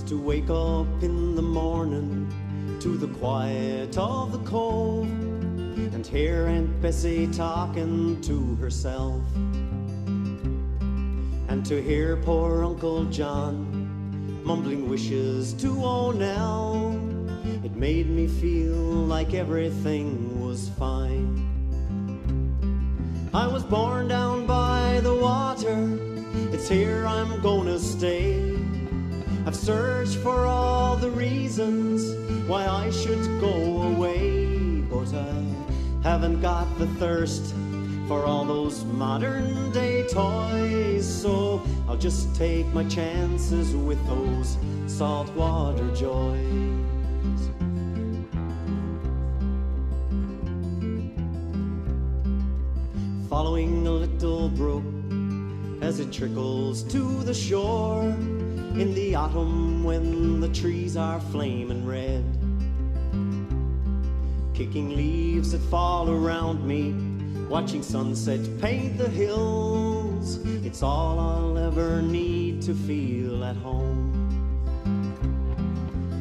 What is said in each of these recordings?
to wake up in the morning to the quiet of the cove and hear Aunt Bessie talking to herself, and to hear poor Uncle John mumbling wishes to old Nell. It made me feel like everything was fine. I was born down by the water, it's here I'm gonna stay. I've searched for all the reasons why I should go away, but I haven't got the thirst for all those modern day toys, so I'll just take my chances with those saltwater joys. Following a little brook as it trickles to the shore in the autumn when the trees are flaming red, kicking leaves that fall around me, watching sunset paint the hills. It's all I'll ever need to feel at home.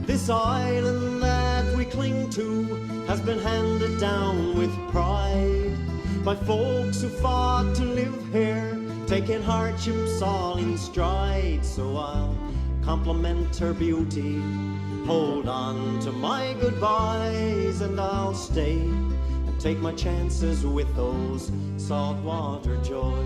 This island that we cling to has been handed down with pride by folks who fought to live here, taking hardships all in stride. So I'll compliment her beauty, hold on to my goodbyes, and I'll stay and take my chances with those saltwater joys.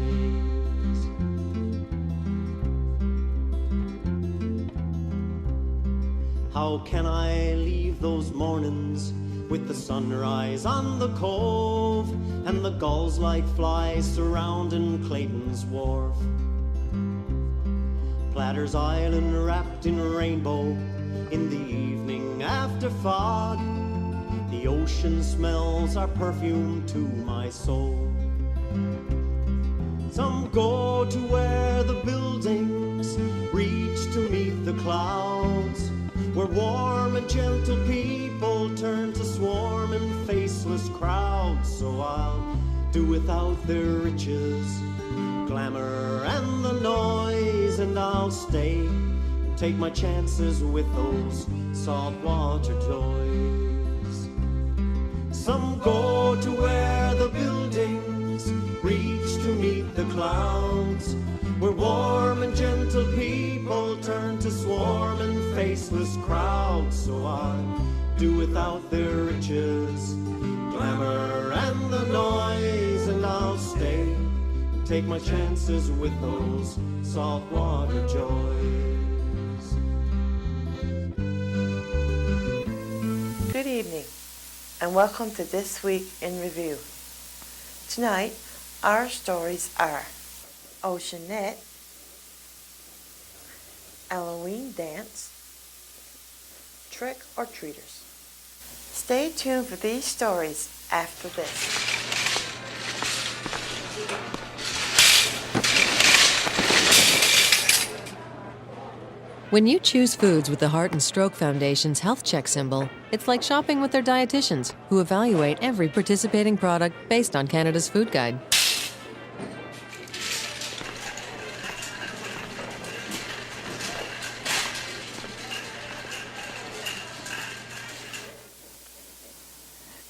How can I leave those mornings with the sunrise on the cove and the gulls like flies surrounding Clayton's wharf? Platter's Island wrapped in rainbow in the evening after fog. The ocean smells are perfume to my soul. Some go to where the buildings reach to meet the clouds, where warm and gentle people turn to swarming faceless crowds. So I'll do without their riches, glamour and the noise, and I'll stay and take my chances with those saltwater joys. Some go to where the buildings reach to meet the clouds, where warm and gentle people turn to swarming faceless crowds. So I'll do without their riches, glamour and the noise, and I'll stay and take my chances with those saltwater joys. Good evening and welcome to This Week in Review. Tonight our stories are Oceanette, Halloween Dance, Trick or Treaters. Stay tuned for these stories after this. When you choose foods with the Heart and Stroke Foundation's Health Check symbol, it's like shopping with their dietitians, who evaluate every participating product based on Canada's Food Guide.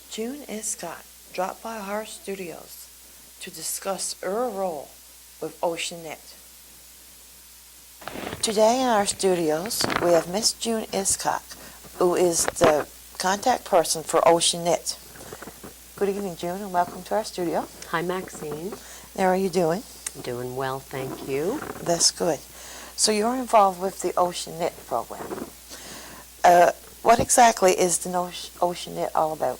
June Hiscock dropped by our studios to discuss her role with Oceanette. Today in our studios, we have Miss June Hiscock, who is the contact person for Oceanette. Good evening, June, and welcome to our studio. Hi, Maxine. How are you doing? Doing well, thank you. That's good. So you're involved with the Oceanette program. What exactly is the Oceanette all about?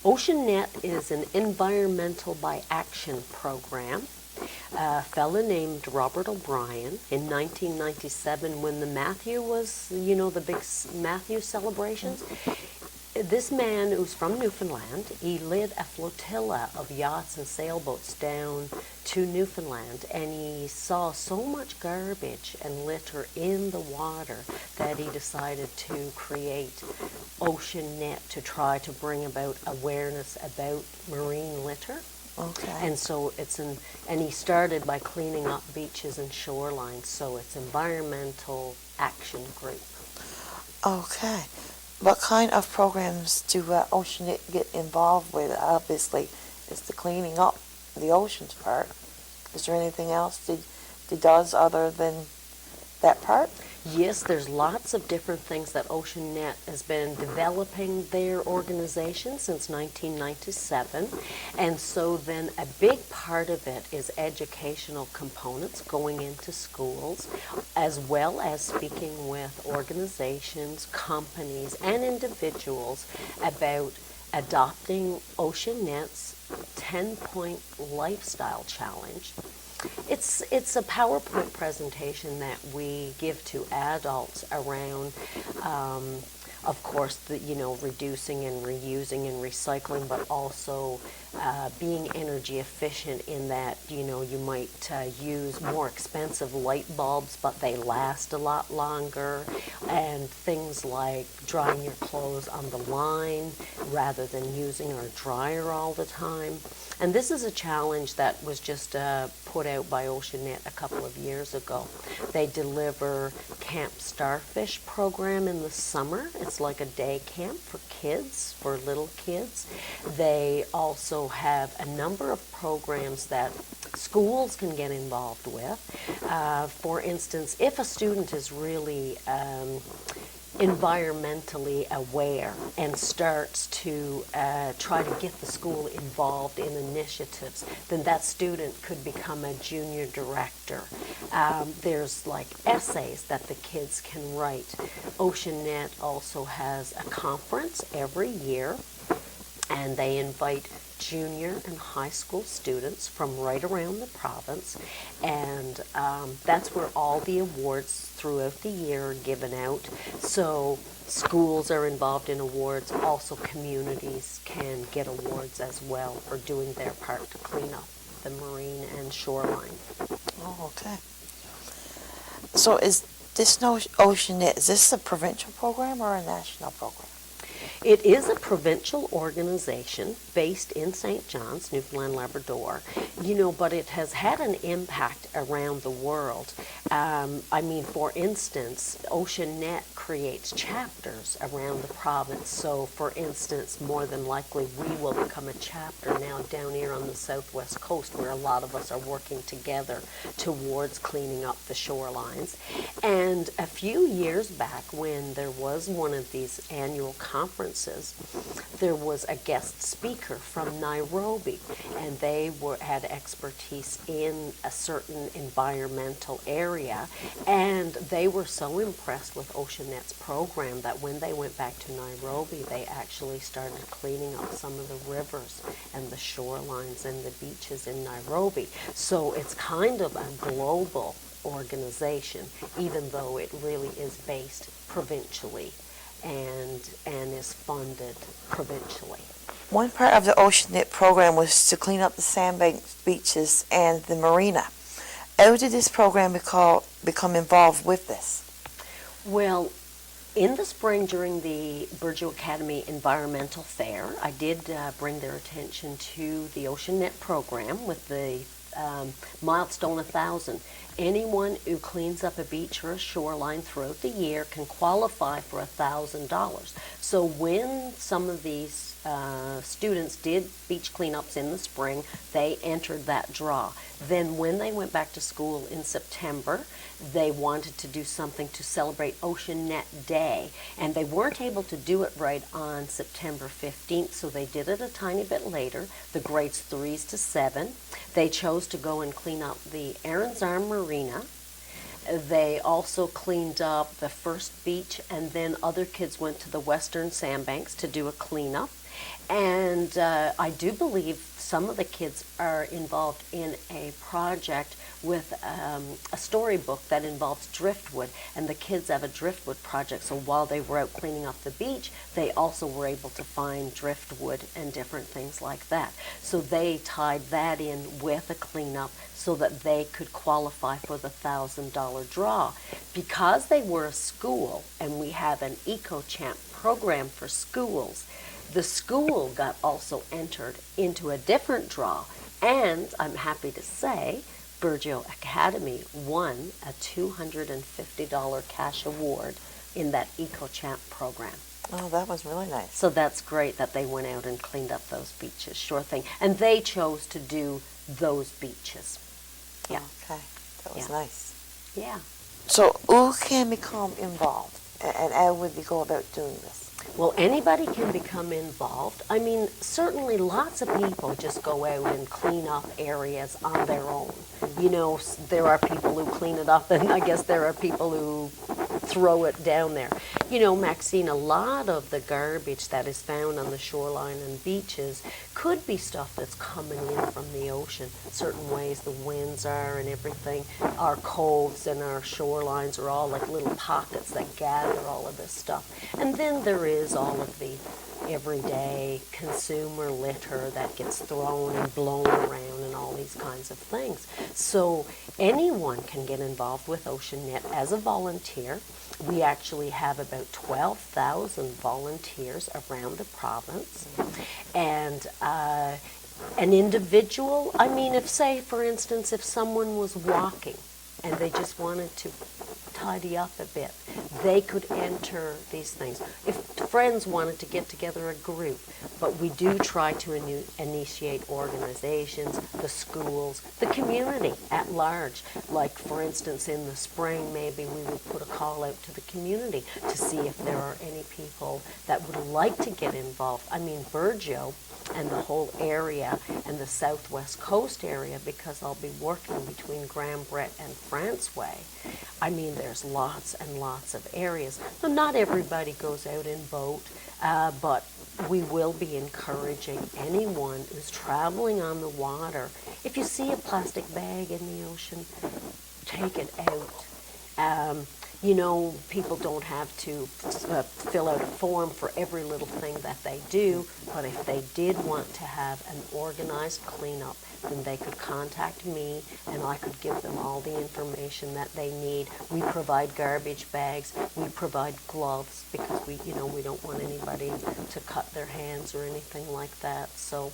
Oceanette is an environmental by action program. A fellow named Robert O'Brien in 1997, when the Matthew was, the big Matthew celebrations. This man, who's from Newfoundland, he led a flotilla of yachts and sailboats down to Newfoundland, and he saw so much garbage and litter in the water that he decided to create Oceanette to try to bring about awareness about marine litter. Okay. And so and he started by cleaning up beaches and shorelines, so it's environmental action group. Okay. What kind of programs do OceanNet get involved with? Obviously, it's the cleaning up the oceans part. Is there anything else it does other than that part? Yes, there's lots of different things that OceanNet has been developing their organization since 1997. And so then a big part of it is educational components going into schools, as well as speaking with organizations, companies, and individuals about adopting OceanNet's 10-point lifestyle challenge. It's a PowerPoint presentation that we give to adults around, of course, reducing and reusing and recycling, but also being energy efficient in that, you might use more expensive light bulbs, but they last a lot longer, and things like drying your clothes on the line rather than using our dryer all the time. And this is a challenge that was just put out by OceanNet a couple of years ago. They deliver Camp Starfish program in the summer. It's like a day camp for kids, for little kids. They also have a number of programs that schools can get involved with. For instance, if a student is really environmentally aware and starts to try to get the school involved in initiatives, then that student could become a junior director. There's like essays that the kids can write. OceanNet also has a conference every year, and they invite junior and high school students from right around the province, and that's where all the awards throughout the year are given out. So schools are involved in awards, also communities can get awards as well for doing their part to clean up the marine and shoreline. Oh, okay. So is this OceanNet, is this a provincial program or a national program? It is a provincial organization based in St. John's, Newfoundland, Labrador, but it has had an impact around the world. For instance, OceanNet creates chapters around the province. So, for instance, more than likely we will become a chapter now down here on the southwest coast, where a lot of us are working together towards cleaning up the shorelines. And a few years back, when there was one of these annual conferences, there was a guest speaker from Nairobi, and they had expertise in a certain environmental area, and they were so impressed with OceanNet's program that when they went back to Nairobi, they actually started cleaning up some of the rivers and the shorelines and the beaches in Nairobi. So it's kind of a global organization, even though it really is based provincially and is funded provincially. One part of the OceanNet program was to clean up the sandbanks, beaches, and the marina. How did this program become involved with this? Well, in the spring during the Burgeo Academy Environmental Fair, I did bring their attention to the OceanNet program with the Milestone 1000. Anyone who cleans up a beach or a shoreline throughout the year can qualify for $1,000. So when some of these students did beach cleanups in the spring, they entered that draw. Then when they went back to school in September, they wanted to do something to celebrate OceanNet Day, and they weren't able to do it right on September 15th, so they did it a tiny bit later, the grades 3s to 7. They chose to go and clean up the Aaron's Arm Marina. They also cleaned up the first beach, and then other kids went to the Western Sandbanks to do a cleanup. And I do believe some of the kids are involved in a project with a storybook that involves driftwood, and the kids have a driftwood project. So while they were out cleaning up the beach, they also were able to find driftwood and different things like that. So they tied that in with a cleanup so that they could qualify for the $1,000 draw. Because they were a school, and we have an EcoChamp program for schools, the school got also entered into a different draw, and I'm happy to say Burgeo Academy won a $250 cash award in that EcoChamp program. Oh, that was really nice. So that's great that they went out and cleaned up those beaches, sure thing. And they chose to do those beaches. Yeah. Okay, that was Yeah. nice. Yeah. So who can become involved, and how would they go about doing this? Well, anybody can become involved. I mean, certainly lots of people just go out and clean up areas on their own. You know, there are people who clean it up, and I guess there are people who throw it down there. You know, Maxine, a lot of the garbage that is found on the shoreline and beaches could be stuff that's coming in from the ocean. Certain ways the winds are and everything. Our coves and our shorelines are all like little pockets that gather all of this stuff. And then there is all of the everyday consumer litter that gets thrown and blown around and all these kinds of things. So anyone can get involved with OceanNet as a volunteer. We actually have about 12,000 volunteers around the province. And an individual, I mean, if say, for instance, if someone was walking and they just wanted to tidy up a bit, they could enter these things. If friends wanted to get together a group, but we do try to initiate organizations, the schools, the community at large. Like, for instance, in the spring, maybe we would put a call out to the community to see if there are any people that would like to get involved. I mean, Burgeo and the whole area and the southwest coast area, because I'll be working between Grand Bret and Franceway. I mean, there's lots and lots of areas. Now, not everybody goes out in boat, but we will be encouraging anyone who's traveling on the water. If you see a plastic bag in the ocean, take it out. You know, people don't have to fill out a form for every little thing that they do, but if they did want to have an organized cleanup, then they could contact me and I could give them all the information that they need. We provide garbage bags, we provide gloves, because we don't want anybody to cut their hands or anything like that. So,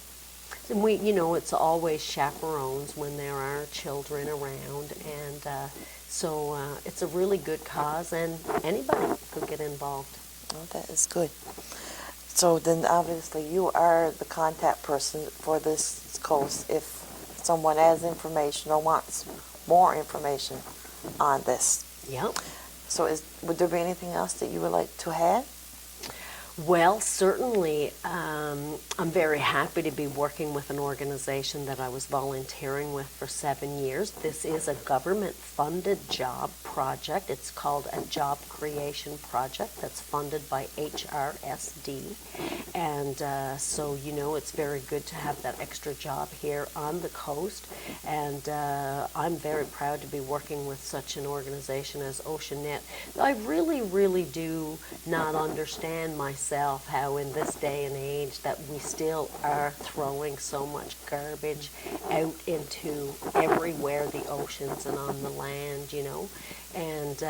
and we, it's always chaperones when there are children around, and so it's a really good cause, and anybody could get involved. Oh, that is good. So then obviously you are the contact person for this coast if someone has information or wants more information on this. Yep. So would there be anything else that you would like to add? Well, certainly, I'm very happy to be working with an organization that I was volunteering with for 7 years. This is a government-funded job project. It's called a job creation project that's funded by HRSD. And so, it's very good to have that extra job here on the coast. And I'm very proud to be working with such an organization as OceanNet. I really, really do not understand myself how in this day and age that we still are throwing so much garbage out into everywhere, the oceans and on the land, and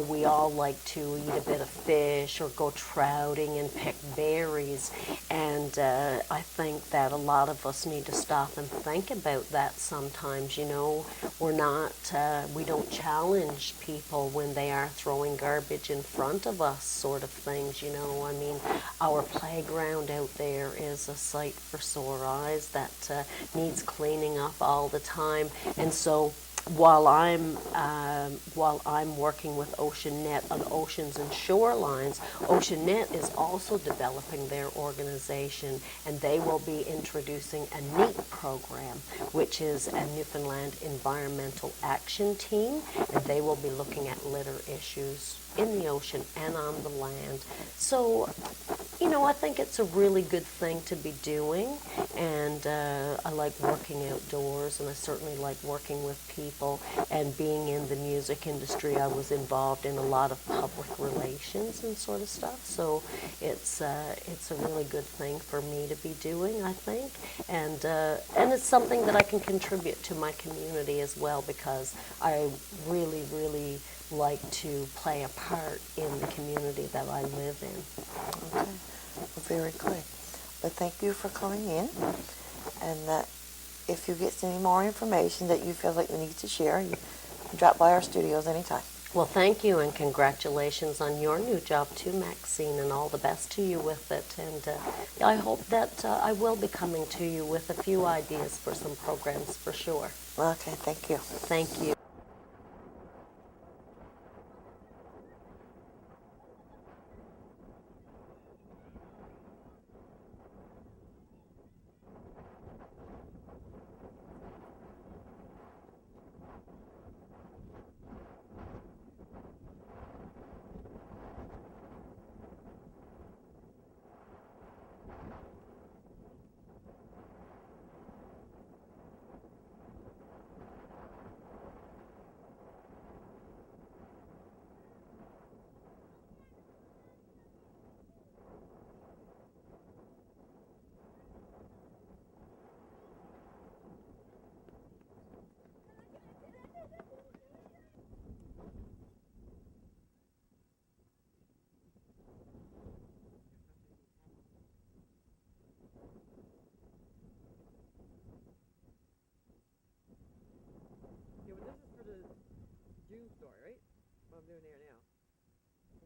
we all like to eat a bit of fish or go trouting and pick berries, and I think that a lot of us need to stop and think about that sometimes. We don't challenge people when they are throwing garbage in front of us, sort of things. I mean, our playground out there is a sight for sore eyes that needs cleaning up all the time, and so while I'm working with OceanNet on oceans and shorelines, OceanNet is also developing their organization, and they will be introducing a NEAT program, which is a Newfoundland Environmental Action Team, and they will be looking at litter issues in the ocean and on the land. So, I think it's a really good thing to be doing, and I like working outdoors, and I certainly like working with people, and being in the music industry, I was involved in a lot of public relations and sort of stuff, so it's a really good thing for me to be doing, I think, and it's something that I can contribute to my community as well, because I really, really like to play a part in the community that I live in. Okay. Well, very good. But thank you for coming in, and that if you get any more information that you feel like you need to share, you can drop by our studios anytime. Well, thank you, and congratulations on your new job too, Maxine, and all the best to you with it. And I hope that I will be coming to you with a few ideas for some programs for sure. Okay, thank you. Thank you. Yeah, well, this is for the June story, right? What I'm doing here now.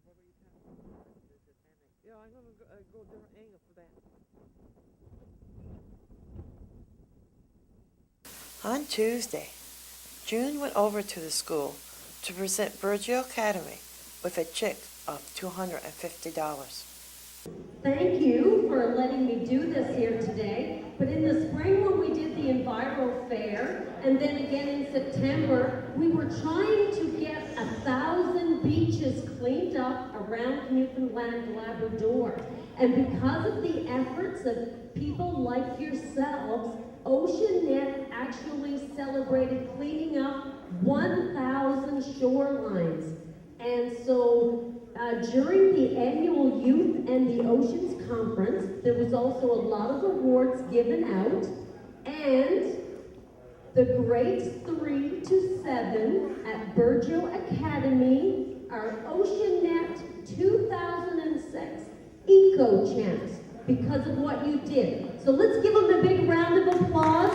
What were you talking about? Yeah, I'm going to go a different angle for that. On Tuesday, June went over to the school to present Burgeo Academy with a check of $250. Thank you for letting me do this here today. But in the spring when we did the Enviro Fair, and then again in September, we were trying to get 1,000 beaches cleaned up around Newfoundland, Labrador. And because of the efforts of people like yourselves, OceanNet actually celebrated cleaning up 1,000 shorelines. And so during the annual Youth and the Oceans Conference, there was also a lot of awards given out, and the grades 3 to 7 at Burgeo Academy are OceanNet 2006 Eco Champs because of what you did. So let's give them a big round of applause.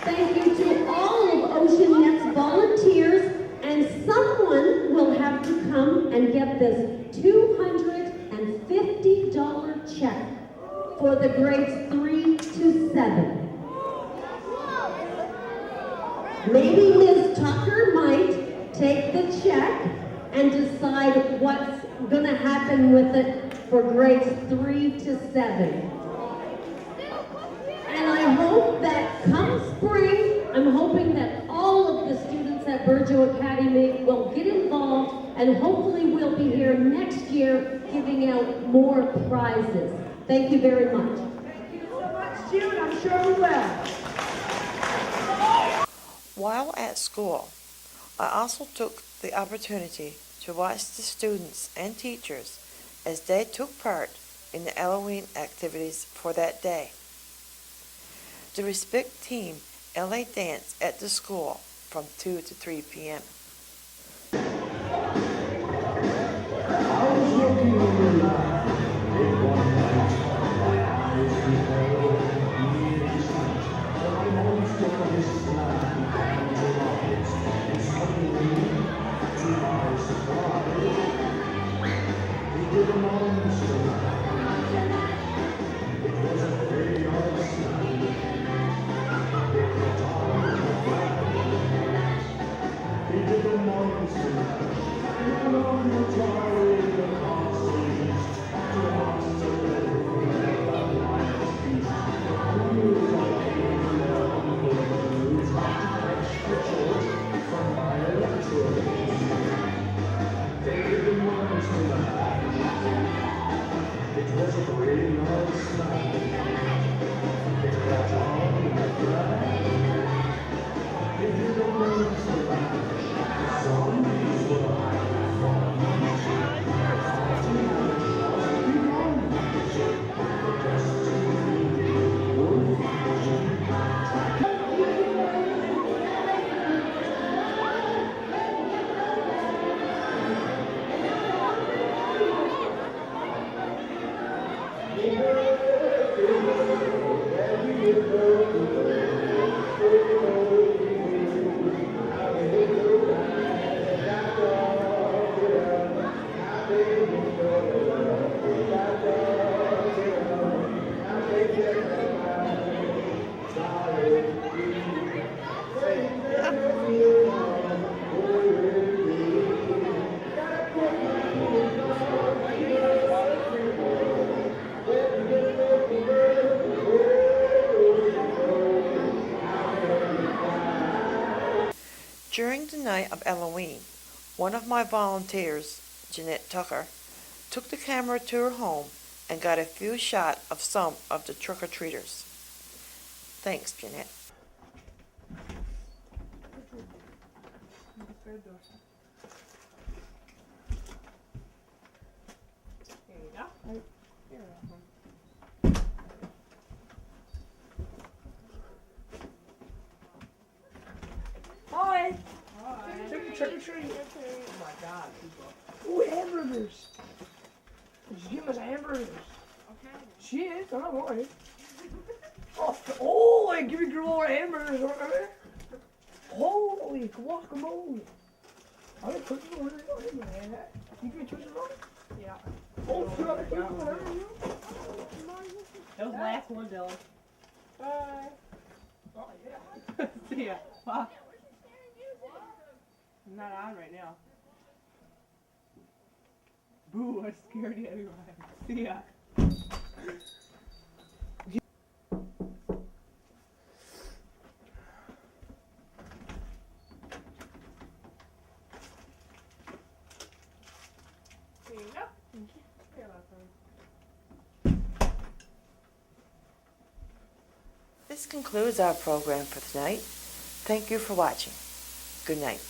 Thank you to all of OceanNet's volunteers, and someone will have to come and get this $250 check for the grades 3 to 7. Maybe Ms. Tucker might take the check and decide what's going to happen with it for grades 3 to 7. And I hope that come spring, I'm hoping that all of the students at Burgeo Academy will get involved, and hopefully we'll be here next year giving out more prizes. Thank you very much. Thank you so much, June. I'm sure we will. While at school, I also took the opportunity to watch the students and teachers as they took part in the Halloween activities for that day. The Respect Team LA Dance at the school from 2 to 3 p.m. He did During the night of Halloween, one of my volunteers, Jeanette Tucker, took the camera to her home and got a few shots of some of the trick-or-treaters. Thanks, Jeanette. There you go. You're welcome. Hi. Hi. Trick or treat. Oh my God, people. Ooh, hamburgers. Did you give us hamburgers? Okay. She is. I'm not worried. Oh, like, give me girl hamburgers over there. Holy guacamole. I got cookies over there, man. You give me cookies over there? Yeah. Oh, you got cookies over there? That was the last one, Dylan. Bye. Oh, yeah. See ya. Bye. I'm not on right now. Boo, I scared you anyway. See ya. There you go. You're welcome. This concludes our program for tonight. Thank you for watching. Good night.